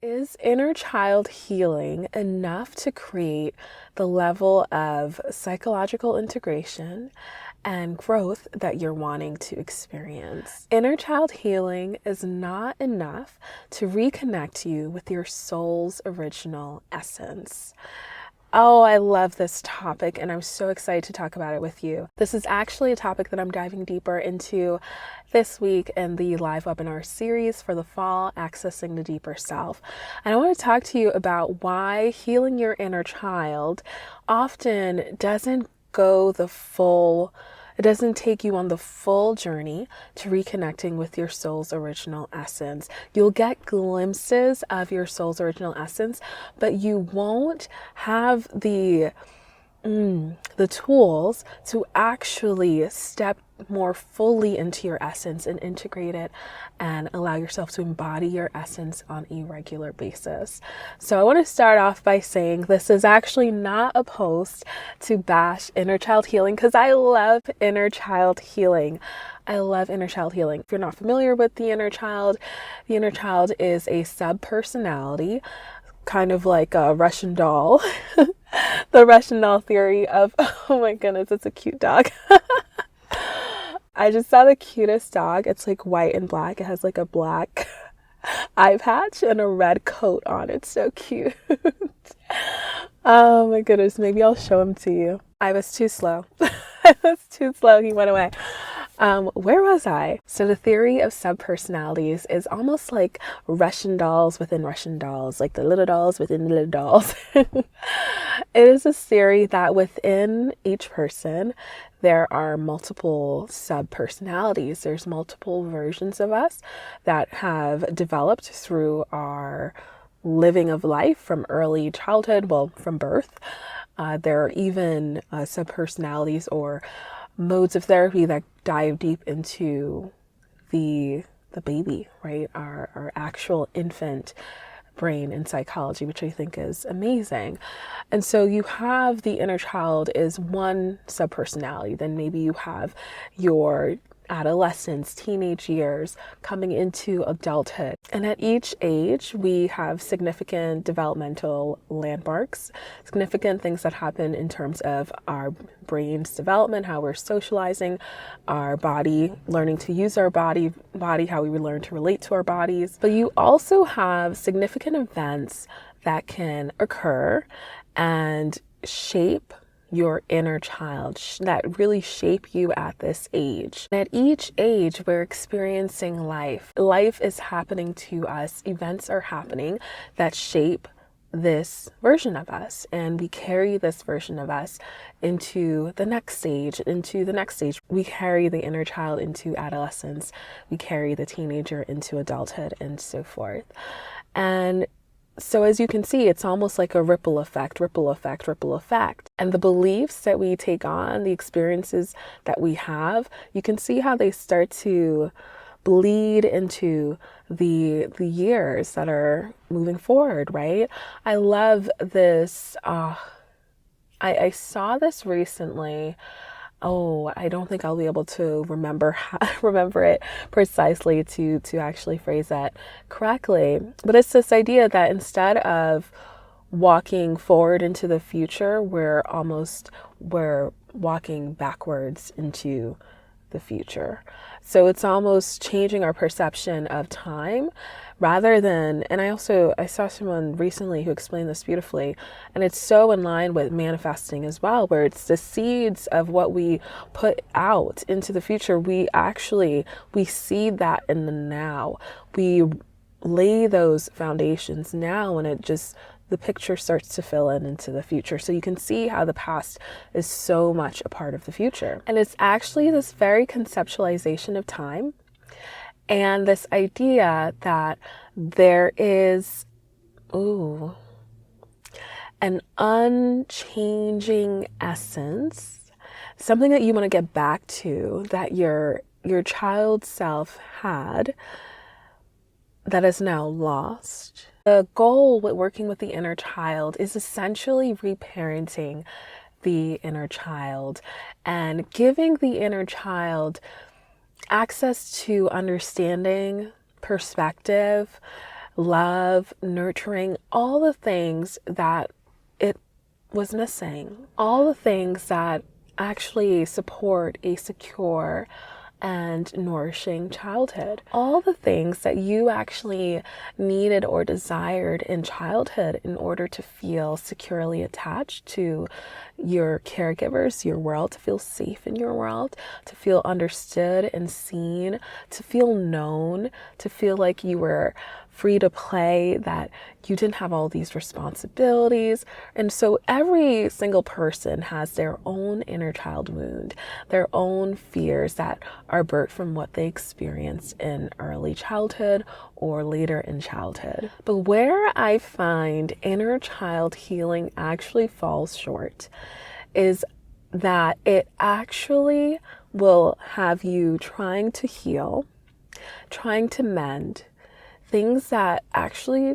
Is inner child healing enough to create the level of psychological integration and growth that you're wanting to experience? Inner child healing is not enough to reconnect you with your soul's original essence. Oh, I love this topic, and I'm so excited to talk about it with you. This is actually a topic that I'm diving deeper into this week in the live webinar series for the fall, Accessing the Deeper Self. And I want to talk to you about why healing your inner child often doesn't it doesn't take you on the full journey to reconnecting with your soul's original essence. You'll get glimpses of your soul's original essence, but you won't have the tools to actually step more fully into your essence and integrate it and allow yourself to embody your essence on a regular basis. So I want to start off by saying this is actually not a post to bash inner child healing, because I love inner child healing. I love inner child healing. If you're not familiar with the inner child is a sub-personality, kind of like a Russian doll. The Russian doll theory of, oh my goodness, it's a cute dog. I just saw the cutest dog. It's like white and black. It has like a black eye patch and a red coat on. It's so cute. Oh my goodness, maybe I'll show him to you. I was too slow. He went away. Where was I? So the theory of subpersonalities is almost like Russian dolls within Russian dolls, like the little dolls within the little dolls. It is a theory that within each person, there are multiple subpersonalities. There's multiple versions of us that have developed through our living of life from early childhood, from birth. There are even subpersonalities or modes of therapy that dive deep into the baby, right? Our actual infant brain and psychology, which I think is amazing. And so you have the inner child is one subpersonality. Then maybe you have your adolescence, teenage years, coming into adulthood. And at each age, we have significant developmental landmarks, significant things that happen in terms of our brain's development, how we're socializing, our body, learning to use our body, how we learn to relate to our bodies. But you also have significant events that can occur and shape your inner child, that really shape you at this age. And at each age, we're experiencing life. Life is happening to us. Events are happening that shape this version of us. And we carry this version of us into the next stage, We carry the inner child into adolescence. We carry the teenager into adulthood and so forth. And so as you can see, it's almost like a ripple effect. And the beliefs that we take on, the experiences that we have, you can see how they start to bleed into the years that are moving forward, right? I love this. I saw this recently. Oh, I don't think I'll be able to remember it precisely to actually phrase that correctly. But it's this idea that instead of walking forward into the future, we're walking backwards into the future. So it's almost changing our perception of time rather than, and I saw someone recently who explained this beautifully, and it's so in line with manifesting as well, where it's the seeds of what we put out into the future. We seed that in the now. We lay those foundations now, and the picture starts to fill into the future. So you can see how the past is so much a part of the future. And it's actually this very conceptualization of time and this idea that there is, an unchanging essence, something that you want to get back to, that your child self had, that is now lost. The goal with working with the inner child is essentially reparenting the inner child and giving the inner child access to understanding, perspective, love, nurturing, all the things that it was missing, all the things that actually support a secure and nourishing childhood. All the things that you actually needed or desired in childhood in order to feel securely attached to your caregivers, your world, to feel safe in your world, to feel understood and seen, to feel known, to feel like you were free to play, that you didn't have all these responsibilities. And so every single person has their own inner child wound, their own fears that are birthed from what they experienced in early childhood or later in childhood. But where I find inner child healing actually falls short is that it actually will have you trying to heal, trying to mend things that actually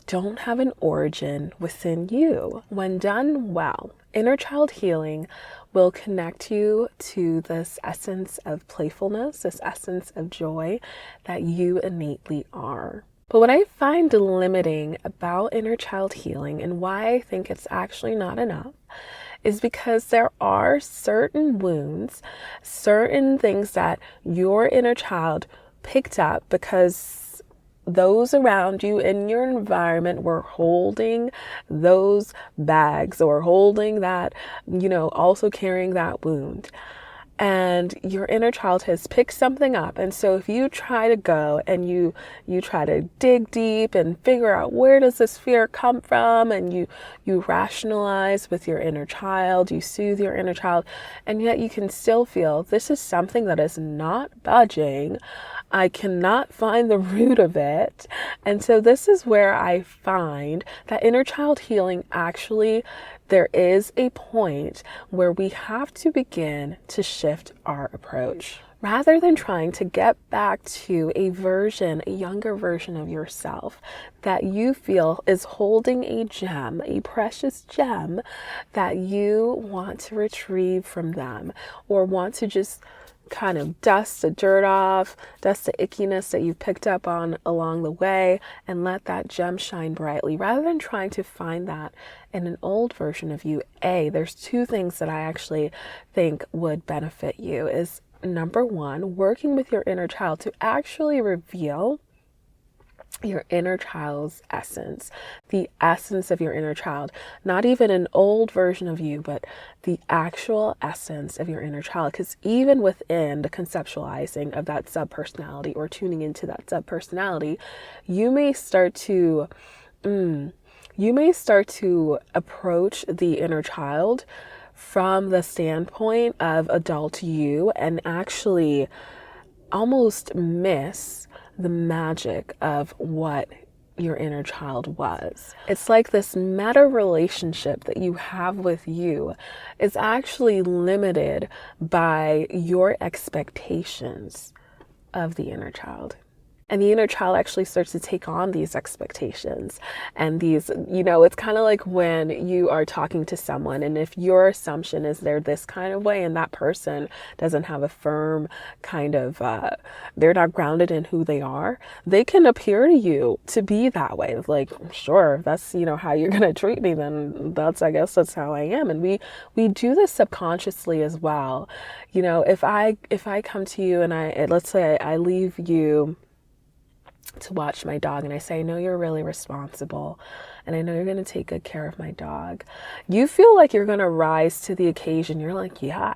don't have an origin within you. When done well, inner child healing will connect you to this essence of playfulness, this essence of joy that you innately are. But what I find limiting about inner child healing and why I think it's actually not enough is because there are certain wounds, certain things that your inner child picked up because those around you in your environment were holding those bags or holding that, also carrying that wound. And your inner child has picked something up. And so if you try to go and you try to dig deep and figure out where does this fear come from, and you rationalize with your inner child, you soothe your inner child, and yet you can still feel this is something that is not budging. I cannot find the root of it. And so this is where I find that inner child healing actually, there is a point where we have to begin to shift our approach. Rather than trying to get back to a younger version of yourself that you feel is holding a gem, a precious gem that you want to retrieve from them, or want to just kind of dust the dirt off, dust the ickiness that you've picked up on along the way, and let that gem shine brightly. Rather than trying to find that in an old version of you, there's two things that I actually think would benefit you is, number one, working with your inner child to actually reveal your inner child's essence, the essence of your inner child, not even an old version of you, but the actual essence of your inner child. Because even within the conceptualizing of that subpersonality or tuning into that subpersonality, you may start to approach the inner child from the standpoint of adult you and actually almost miss the magic of what your inner child was. It's like this meta relationship that you have with you is actually limited by your expectations of the inner child. And the inner child actually starts to take on these expectations and these, it's kind of like when you are talking to someone, and if your assumption is they're this kind of way and that person doesn't have a firm kind of, they're not grounded in who they are, they can appear to you to be that way. Like, sure, if that's, how you're going to treat me, then I guess that's how I am. And we do this subconsciously as well. If I come to you and let's say I leave you to watch my dog, and I say, I know you're really responsible and I know you're going to take good care of my dog. You feel like you're going to rise to the occasion. You're like, yeah,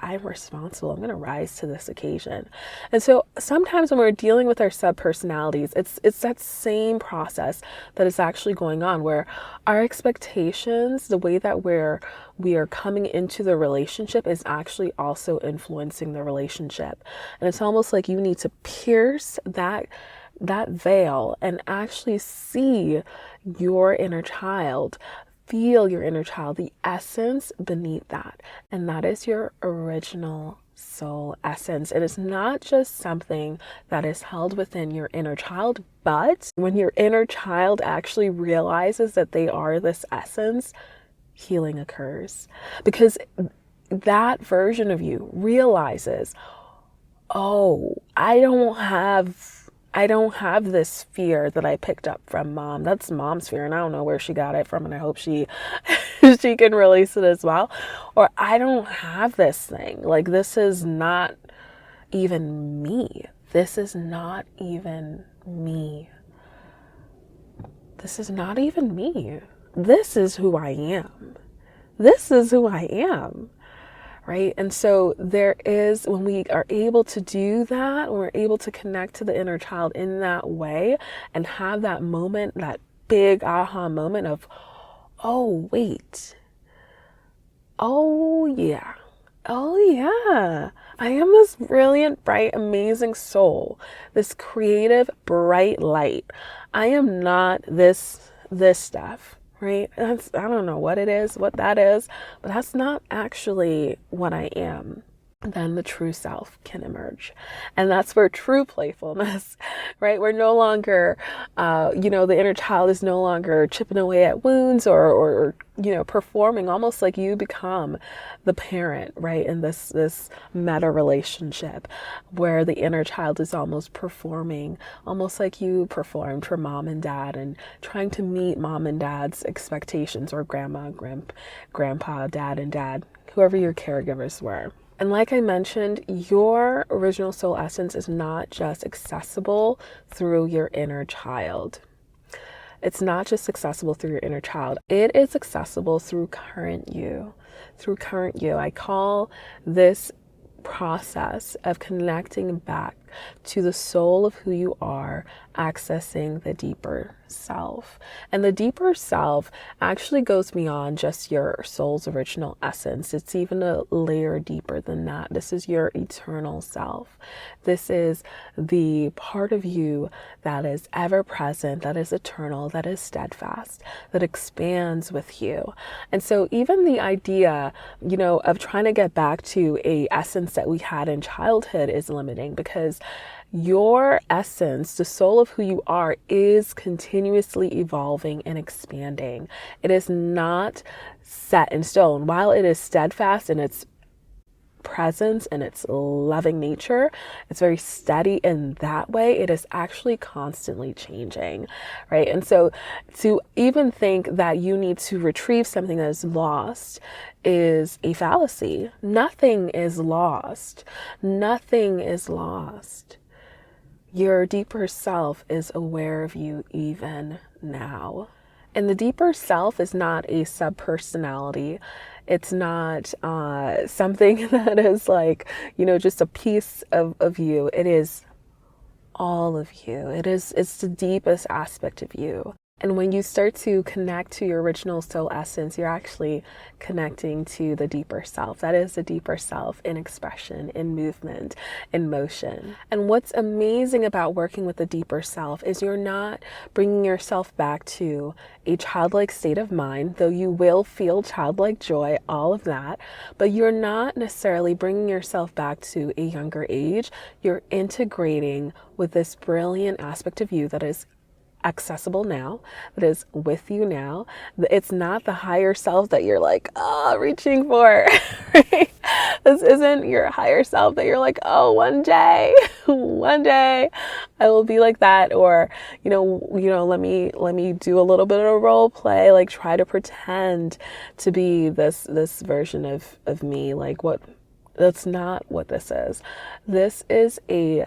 I'm responsible. I'm going to rise to this occasion. And so sometimes when we're dealing with our subpersonalities, it's that same process that is actually going on, where our expectations, the way that we are coming into the relationship is actually also influencing the relationship. And it's almost like you need to pierce that veil and actually see your inner child, feel your inner child, the essence beneath that. And that is your original soul essence. It is not just something that is held within your inner child, but when your inner child actually realizes that they are this essence, healing occurs. Because that version of you realizes, oh, I don't have I don't have this fear that I picked up from mom. That's mom's fear, and I don't know where she got it from, and I hope she she can release it as well. Or I don't have this thing. Like, this is not even me. This is not even me. This is not even me. This is who I am. This is who I am. Right? And so there is, when we are able to do that, when we're able to connect to the inner child in that way and have that moment, that big aha moment of, oh, wait. Oh, yeah. Oh, yeah. I am this brilliant, bright, amazing soul, this creative, bright light. I am not this stuff. Right? I don't know what it is, what that is, but that's not actually what I am. Then the true self can emerge. And that's where true playfulness, right? We're no longer, the inner child is no longer chipping away at wounds or performing, almost like you become the parent, right? In this meta relationship where the inner child is almost performing, almost like you performed for mom and dad and trying to meet mom and dad's expectations, or grandma, grandpa, dad and dad, whoever your caregivers were. And like I mentioned, your original soul essence is not just accessible through your inner child. It's not just accessible through your inner child. It is accessible through current you. Through current you. I call this process of connecting back to the soul of who you are, accessing the deeper self. And the deeper self actually goes beyond just your soul's original essence. It's even a layer deeper than that. This is your eternal self. This is the part of you that is ever present, that is eternal, that is steadfast, that expands with you. And so even the idea, of trying to get back to a essence that we had in childhood is limiting, because your essence, the soul of who you are, is continuously evolving and expanding. It is not set in stone. While it is steadfast in its presence and its loving nature, it's very steady in that way. It is actually constantly changing, right? And so to even think that you need to retrieve something that is lost is a fallacy. Nothing is lost. Nothing is lost. Your deeper self is aware of you even now. And the deeper self is not a subpersonality. It's not something that is like, just a piece of you. It is all of you. It's the deepest aspect of you. And when you start to connect to your original soul essence, you're actually connecting to the deeper self. That is the deeper self in expression, in movement, in motion. And what's amazing about working with the deeper self is you're not bringing yourself back to a childlike state of mind, though you will feel childlike joy, all of that, but you're not necessarily bringing yourself back to a younger age. You're integrating with this brilliant aspect of you that is accessible now, that is with you now. It's not the higher self that you're like, reaching for, right? This isn't your higher self that you're like, one day I will be like that. Or, let me do a little bit of role play, like try to pretend to be this version of me. Like, that's not what this is. This is a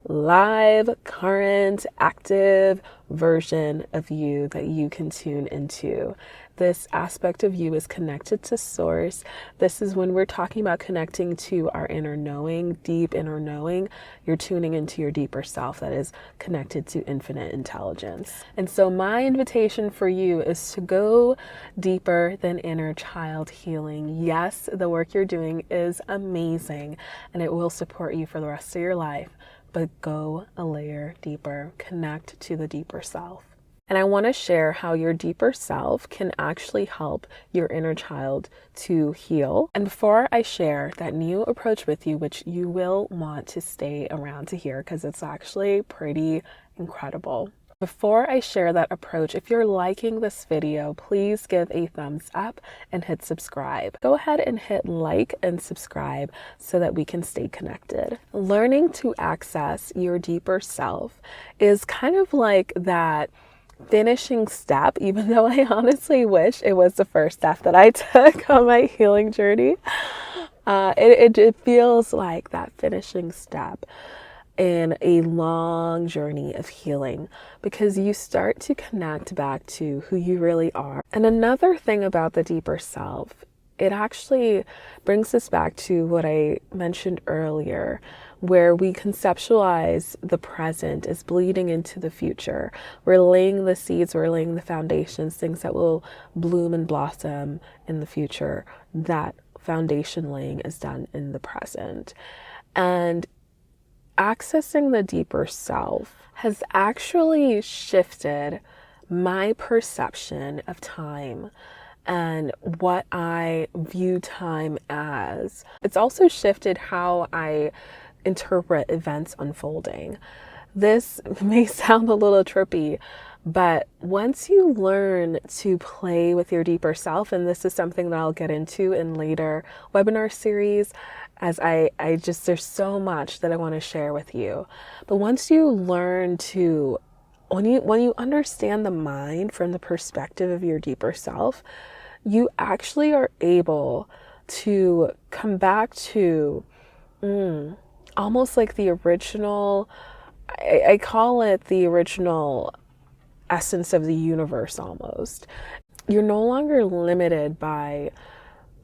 live, current, active version of you that you can tune into. This aspect of you is connected to source. This is when we're talking about connecting to our inner knowing, deep inner knowing. You're tuning into your deeper self that is connected to infinite intelligence. And so my invitation for you is to go deeper than inner child healing. Yes, the work you're doing is amazing and it will support you for the rest of your life. But go a layer deeper, connect to the deeper self. And I want to share how your deeper self can actually help your inner child to heal. And before I share that new approach with you, which you will want to stay around to hear because it's actually pretty incredible. Before I share that approach, if you're liking this video, please give a thumbs up and hit subscribe. Go ahead and hit like and subscribe so that we can stay connected. Learning to access your deeper self is kind of like that finishing step, even though I honestly wish it was the first step that I took on my healing journey. It feels like that finishing step in a long journey of healing, because you start to connect back to who you really are. And another thing about the deeper self, it actually brings us back to what I mentioned earlier, where we conceptualize the present as bleeding into the future. We're laying the seeds, we're laying the foundations, things that will bloom and blossom in the future. That foundation laying is done in the present. And accessing the deeper self has actually shifted my perception of time and what I view time as. It's also shifted how I interpret events unfolding. This may sound a little trippy, but once you learn to play with your deeper self, and this is something that I'll get into in later webinar series, as there's so much that I want to share with you. But once you learn to, when you understand the mind from the perspective of your deeper self, you actually are able to come back to almost like the original, I call it the original essence of the universe almost. You're no longer limited by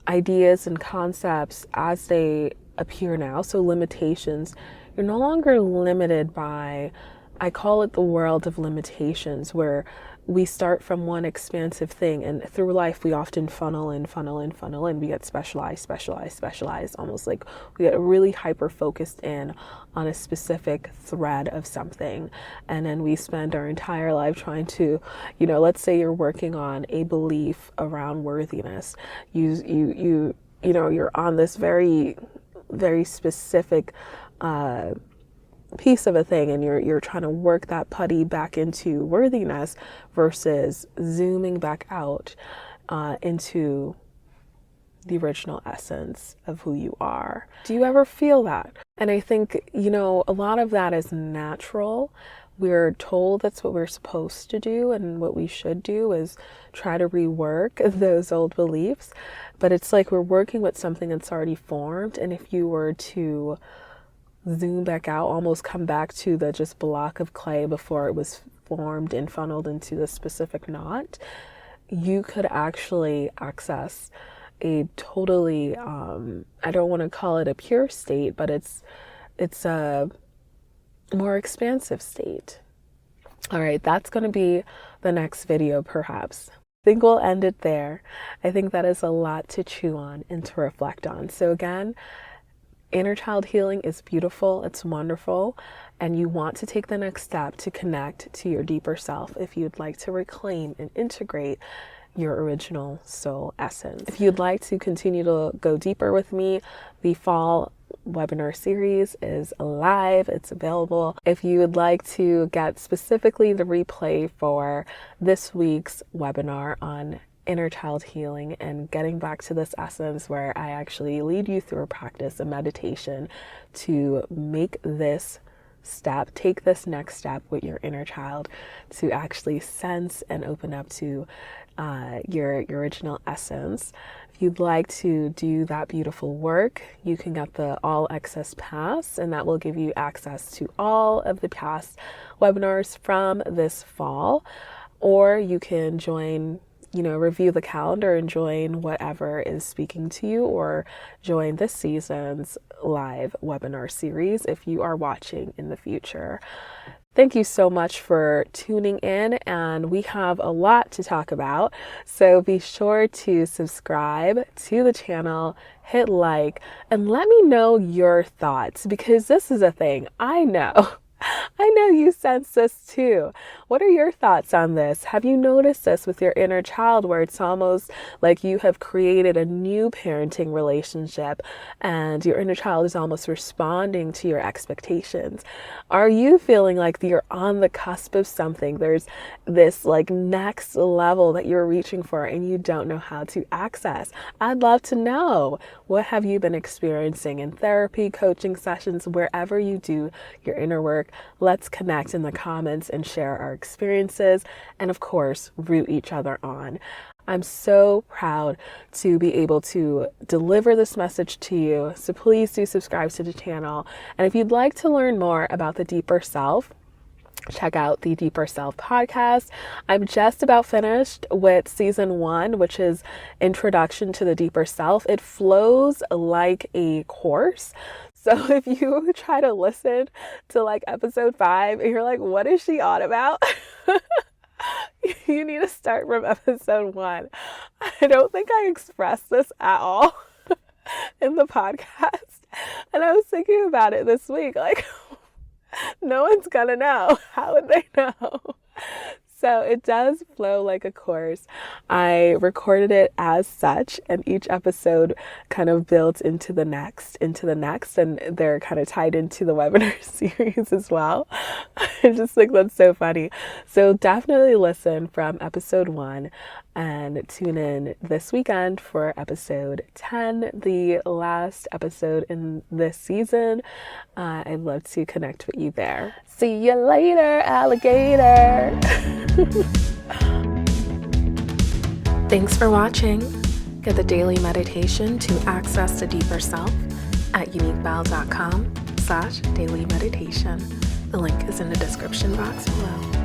ideas and concepts as they appear now, so limitations. You're no longer limited by, I call it the world of limitations, where we start from one expansive thing, and through life we often funnel in, we get specialized, almost like we get really hyper focused in on a specific thread of something, and then we spend our entire life trying to, let's say you're working on a belief around worthiness. You're on this very, very specific piece of a thing, and you're trying to work that putty back into worthiness versus zooming back out into the original essence of who you are. Do you ever feel that? And I think, a lot of that is natural. We're told that's what we're supposed to do, and what we should do is try to rework those old beliefs. But it's like we're working with something that's already formed, and if you were to zoom back out, almost come back to the just block of clay before it was formed and funneled into the specific knot, you could actually access a totally, I don't want to call it a pure state, but it's a more expansive state. All right, that's going to be the next video perhaps. I think we'll end it there. I think that is a lot to chew on and to reflect on. So again, inner child healing is beautiful, it's wonderful, and you want to take the next step to connect to your deeper self if you'd like to reclaim and integrate your original soul essence. If you'd like to continue to go deeper with me, the fall webinar series is live, it's available. If you would like to get specifically the replay for this week's webinar on inner child healing and getting back to this essence, where I actually lead you through a practice, a meditation to make this step, take this next step with your inner child to actually sense and open up to your original essence. If you'd like to do that beautiful work, you can get the all access pass, and that will give you access to all of the past webinars from this fall, or you can join, review the calendar and join whatever is speaking to you, or join this season's live webinar series if you are watching in the future. Thank you so much for tuning in, and we have a lot to talk about. So be sure to subscribe to the channel, hit like, and let me know your thoughts, because this is a thing. I know I know you sense this too. What are your thoughts on this? Have you noticed this with your inner child where it's almost like you have created a new parenting relationship and your inner child is almost responding to your expectations? Are you feeling like you're on the cusp of something? There's this like next level that you're reaching for and you don't know how to access. I'd love to know. What have you been experiencing in therapy, coaching sessions, wherever you do your inner work? Let's connect in the comments and share our experiences and, of course, root each other on. I'm so proud to be able to deliver this message to you. So please do subscribe to the channel. And if you'd like to learn more about the deeper self, check out the Deeper Self podcast. I'm just about finished with season 1, which is Introduction to the Deeper Self. It flows like a course. So if you try to listen to like episode 5 and you're like, what is she on about? You need to start from episode 1. I don't think I expressed this at all in the podcast. And I was thinking about it this week, like, no one's gonna know. How would they know? So it does flow like a course. I recorded it as such, and each episode kind of builds into the next, and they're kind of tied into the webinar series as well. I just think that's so funny. So definitely listen from episode 1 and tune in this weekend for episode 10, the last episode in this season. I'd love to connect with you there. See you later, alligator. Thanks for watching. Get the daily meditation to access the deeper self at uniquebell.com/daily meditation. The link is in the description box below.